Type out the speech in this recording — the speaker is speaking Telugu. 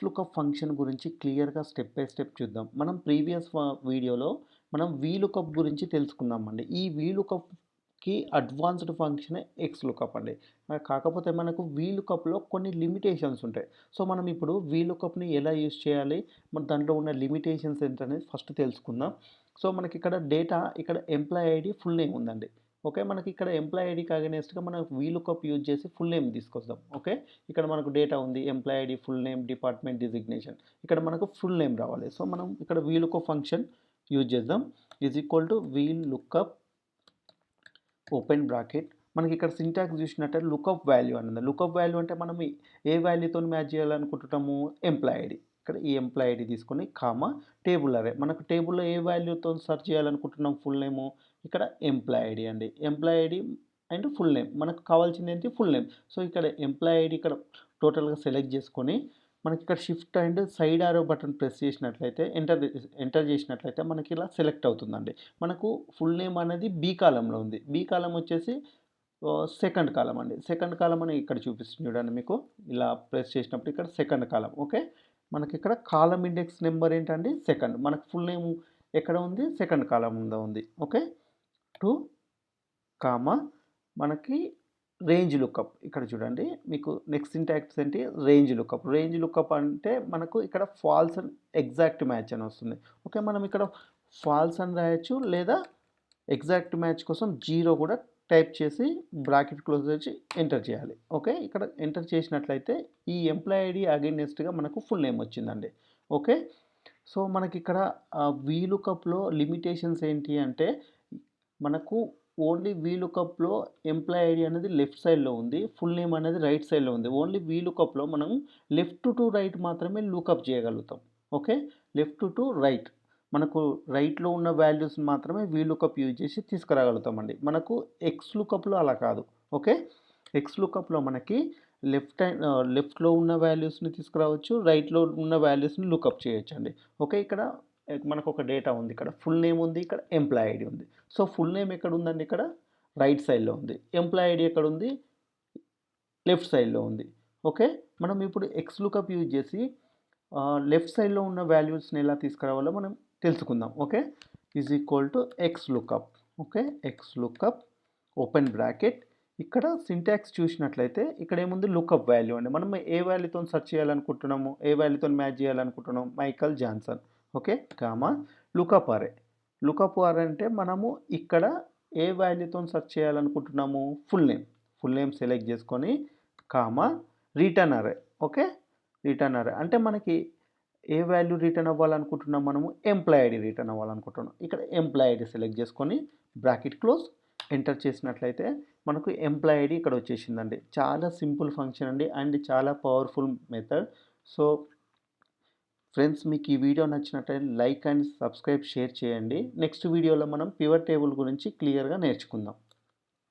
లుకప్ ఫంక్షన్ గురించి క్లియర్‌గా స్టెప్ బై స్టెప్ చూద్దాం. మనం ప్రీవియస్ వీడియోలో మనం వీలుకప్ గురించి తెలుసుకున్నామండి. ఈ వీలుకప్‌కి అడ్వాన్స్‌డ్ ఫంక్షనే ఎక్స్‌లుకప్ అండి. కాకపోతే మనకు వీలుకప్‌లో కొన్ని లిమిటేషన్స్ ఉంటాయి. సో, మనం ఇప్పుడు వీలుకప్‌ని ఎలా యూజ్ చేయాలి? మరి దాంట్లో ఉన్న లిమిటేషన్స్ ఏంటనేది ఫస్ట్ తెలుసుకుందాం. సో, మనకిక్కడ డేటా ఇక్కడ ఎంప్లాయీ ఐడీ ఫుల్ నేమ్ ఉందండి. ఓకే. మనకిక్కడ ఎంప్లాయీ ఐడీకి అగైనెస్ట్‌గా మనం వీలుకప్ యూజ్ చేసి ఫుల్ నేమ్ తీసుకొద్దాం. ఓకే. ఇక్కడ మనకు డేటా ఉంది. Employee ID, full name, department designation. ఇక్కడ మనకు ఫుల్ నేమ్ రావాలి. సో, మనం ఇక్కడ వీలుకప్ ఫంక్షన్ యూజ్ చేద్దాం. VLOOKUP open bracket. మనకి ఇక్కడ సింటాక్స్ చూసినట్టయితే లుకప్ వాల్యూ అని ఉంది. లుకప్ వాల్యూ అంటే మనం ఏ వాల్యూతోని మ్యాచ్ చేయాలనుకుంటున్నాము? Employee ID. ఇక్కడ ఈ ఎంప్లాయీ ఐడీ తీసుకొని కామా టేబుల్ అరే. మనకు టేబుల్‌లో ఏ వాల్యూతోని సెర్చ్ చేయాలనుకుంటున్నాం ఫుల్ నేము? ఇక్కడ ఎంప్లాయీ ఐడీ అండి. Employee ID and full name. మనకు కావాల్సింది ఏంటి? Full name. సో, ఇక్కడ ఎంప్లాయీ ఐడీ ఇక్కడ టోటల్‌గా సెలెక్ట్ చేసుకొని మనకి ఇక్కడ షిఫ్ట్ అండ్ సైడ్ ఆరో బటన్ ప్రెస్ చేసినట్లయితే ఎంటర్ చేసినట్లయితే మనకి ఇలా సెలెక్ట్ అవుతుందండి. మనకు ఫుల్ నేమ్ అనేది బి కాలమ్‌లో ఉంది. బి కాలమ్ వచ్చేసి సెకండ్ కాలమ్ అండి. సెకండ్ కాలమ్ అని ఇక్కడ చూపిస్తుంది చూడండి మీకు. ఇలా ప్రెస్ చేసినప్పుడు ఇక్కడ సెకండ్ కాలమ్. ఓకే. మనకిక్కడ కాలమ్ ఇండెక్స్ నెంబర్ ఏంటండి? సెకండ్. మనకు ఫుల్ నేమ్ ఎక్కడ ఉంది? సెకండ్ కాలమ్‌లో ఉంది. ఓకే. 2 కామా మనకి రేంజ్ లుకప్. ఇక్కడ చూడండి మీకు నెక్స్ట్ సింటాక్స్ ఏంటి? Range lookup. రేంజ్ లుకప్ అంటే మనకు ఇక్కడ ఫాల్స్ అండ్ ఎగ్జాక్ట్ మ్యాచ్ అని వస్తుంది. ఓకే. మనం ఇక్కడ ఫాల్స్ అని రాయొచ్చు లేదా ఎగ్జాక్ట్ మ్యాచ్ కోసం 0 కూడా టైప్ చేసి బ్రాకెట్ క్లోజ్ చేసి ఎంటర్ చేయాలి. ఓకే. ఇక్కడ ఎంటర్ చేసినట్లయితే ఈ ఎంప్లాయీ ఐడీ అగైనెస్ట్‌గా మనకు ఫుల్ నేమ్ వచ్చిందండి. ఓకే. సో, మనకిక్కడ వీలుకప్‌లో లిమిటేషన్స్ ఏంటి అంటే మనకు ఓన్లీ వీలుకప్‌లో ఎంప్లాయీ ఐడీ అనేది లెఫ్ట్ సైడ్‌లో ఉంది. ఫుల్ నేమ్ అనేది రైట్ సైడ్‌లో ఉంది. ఓన్లీ వీలుకప్‌లో మనం లెఫ్ట్ టు రైట్ మాత్రమే లుకప్ చేయగలుగుతాం. ఓకే. Left to right. మనకు రైట్‌లో ఉన్న వాల్యూస్‌ని మాత్రమే వీలుకప్ యూజ్ చేసి తీసుకురాగలుగుతామండి. మనకు ఎక్స్ లుకప్‌లో అలా కాదు. ఓకే. ఎక్స్ లుకప్‌లో మనకి లెఫ్ట్‌లో ఉన్న వాల్యూస్‌ని తీసుకురావచ్చు. రైట్‌లో ఉన్న వాల్యూస్‌ని లుకప్ చేయొచ్చండి. ఓకే. ఇక్కడ మనకొక డేటా ఉంది. ఇక్కడ ఫుల్ నేమ్ ఉంది. ఇక్కడ ఎంప్లాయీ ఐడీ ఉంది. సో, ఫుల్ నేమ్ ఎక్కడుందండి? ఇక్కడ రైట్ సైడ్‌లో ఉంది. ఎంప్లాయీ ఐడీ ఎక్కడుంది? లెఫ్ట్ సైడ్‌లో ఉంది. ఓకే. మనం ఇప్పుడు ఎక్స్ లుకప్ యూజ్ చేసి లెఫ్ట్ సైడ్‌లో ఉన్న వాల్యూస్‌ని ఎలా తీసుకురావాలో మనం తెలుసుకుందాం. Okay. X lookup. Okay. X lookup open bracket. ఇక్కడ సింటాక్స్ చూసినట్లయితే ఇక్కడేముంది? లుకప్ వాల్యూ అండి. మనం ఏ వాల్యూతోని సెర్చ్ చేయాలనుకుంటున్నాము? ఏ వాల్యూతోని మ్యాచ్ చేయాలనుకుంటున్నాం? Michael Johnson. Okay. Comma lookup array. Lookup array అంటే మనము ఇక్కడ ఏ వాల్యూతోని సెర్చ్ చేయాలనుకుంటున్నాము? Full name. Full name select చేసుకొని comma return array. Okay. Return array అంటే మనకి ఏ వాల్యూ రిటర్న్ అవ్వాలనుకుంటున్నాం మనము? ఎంప్లాయీ ఐడీ రిటర్న్ అవ్వాలనుకుంటున్నాం. ఇక్కడ ఎంప్లాయీ ఐడీ సెలెక్ట్ చేసుకొని బ్రాకెట్ క్లోజ్ ఎంటర్ చేసినట్లయితే మనకు ఎంప్లాయీ ఐడీ ఇక్కడ వచ్చేసిందండి. చాలా సింపుల్ ఫంక్షన్ అండి అండ్ చాలా పవర్ఫుల్ మెథడ్. సో, ఫ్రెండ్స్ మీకు ఈ వీడియో నచ్చినట్లయితే లైక్ అండ్ సబ్స్క్రైబ్, షేర్ చేయండి. నెక్స్ట్ వీడియోలో మనం పివట్ టేబుల్ గురించి క్లియర్‌గా నేర్చుకుందాం.